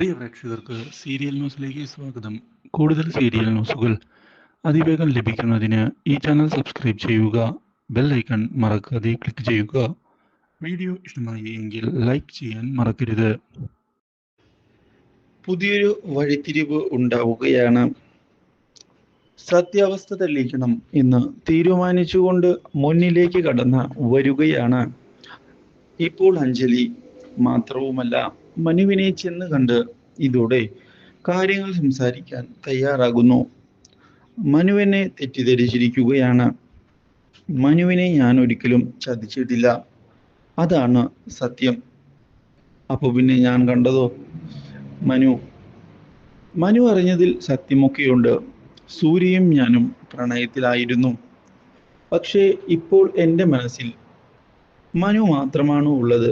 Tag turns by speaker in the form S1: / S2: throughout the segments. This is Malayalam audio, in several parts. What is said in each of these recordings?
S1: പ്രിയ പ്രേക്ഷകർക്ക് സീരിയൽ ന്യൂസിലേക്ക് സ്വാഗതം. കൂടുതൽ സീരിയൽ ന്യൂസുകൾ അതിവേഗം ലഭിക്കുന്നതിന് ഈ ചാനൽ സബ്സ്ക്രൈബ് ചെയ്യുക. ബെൽ ഐക്കൺ മറക്കാതെ ക്ലിക്ക് ചെയ്യുക. വീഡിയോ ഇഷ്ടമായി എങ്കിൽ ലൈക്ക് ചെയ്യാൻ മറക്കരുത്.
S2: പുതിയൊരു വഴിത്തിരിവ് ഉണ്ടാവുകയാണ്. സത്യാവസ്ഥ തെളിയിക്കണം എന്ന് തീരുമാനിച്ചുകൊണ്ട് മുന്നിലേക്ക് കടന്ന് വരികയാണ് ഇപ്പോൾ അഞ്ജലി. മാത്രവുമല്ല, മനുവിനെ ചെന്ന് കണ്ട് ഇതോടെ കാര്യങ്ങൾ സംസാരിക്കാൻ തയ്യാറാകുന്നു. മനുവിനെ തെറ്റിദ്ധരിച്ചിരിക്കുകയാണ്. മനുവിനെ ഞാൻ ഒരിക്കലും ചതിച്ചിട്ടില്ല, അതാണ് സത്യം. അപ്പൊ പിന്നെ ഞാൻ കണ്ടതോ? മനു അറിഞ്ഞതിൽ സത്യമൊക്കെയുണ്ട്. സൂര്യയും ഞാനും പ്രണയത്തിലായിരുന്നു. പക്ഷേ ഇപ്പോൾ എൻ്റെ മനസ്സിൽ മനു മാത്രമാണ് ഉള്ളത്.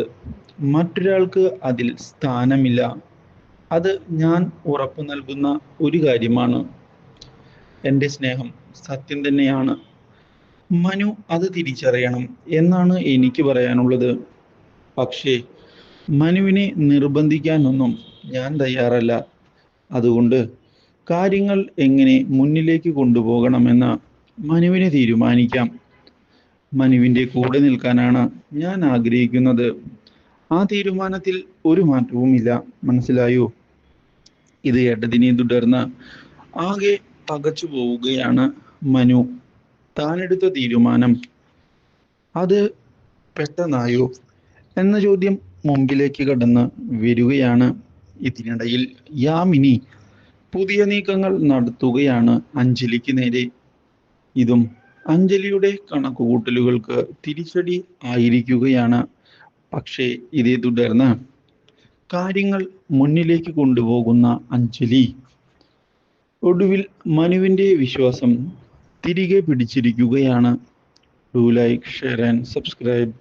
S2: മറ്റൊരാൾക്ക് അതിൽ സ്ഥാനമില്ല. അത് ഞാൻ ഉറപ്പു നൽകുന്ന ഒരു കാര്യമാണ്. എൻ്റെ സ്നേഹം സത്യം തന്നെയാണ്. മനു അത് തിരിച്ചറിയണം എന്നാണ് എനിക്ക് പറയാനുള്ളത്. പക്ഷേ മനുവിനെ നിർബന്ധിക്കാനൊന്നും ഞാൻ തയ്യാറല്ല. അതുകൊണ്ട് കാര്യങ്ങൾ എങ്ങനെ മുന്നിലേക്ക് കൊണ്ടുപോകണമെന്ന് മനുവിനെ തീരുമാനിക്കാം. മനുവിൻ്റെ കൂടെ നിൽക്കാനാണ് ഞാൻ ആഗ്രഹിക്കുന്നത്. ആ തീരുമാനത്തിൽ ഒരു മാറ്റവുമില്ല. മനസ്സിലായോ? ഇത് കേട്ടതിനെ തുടർന്ന് ആകെ പകച്ചു പോവുകയാണ് മനു. താനെടുത്ത തീരുമാനം അത് പെട്ടെന്നായോ എന്ന ചോദ്യം മുമ്പിലേക്ക് കടന്ന് വരികയാണ്. ഇതിനിടയിൽ യാമിനി പുതിയ നീക്കങ്ങൾ നടത്തുകയാണ് അഞ്ജലിക്ക് നേരെ. ഇതും അഞ്ജലിയുടെ കണക്കുകൂട്ടലുകൾക്ക് തിരിച്ചടി ആയിരിക്കുകയാണ്. പക്ഷേ ഇതേ തുടർന്ന് കാര്യങ്ങൾ മുന്നിലേക്ക് കൊണ്ടുപോകുന്ന അഞ്ജലി ഒടുവിൽ മനുവിൻ്റെ വിശ്വാസം തിരികെ പിടിച്ചിരിക്കുകയാണ്. Do like, share and subscribe.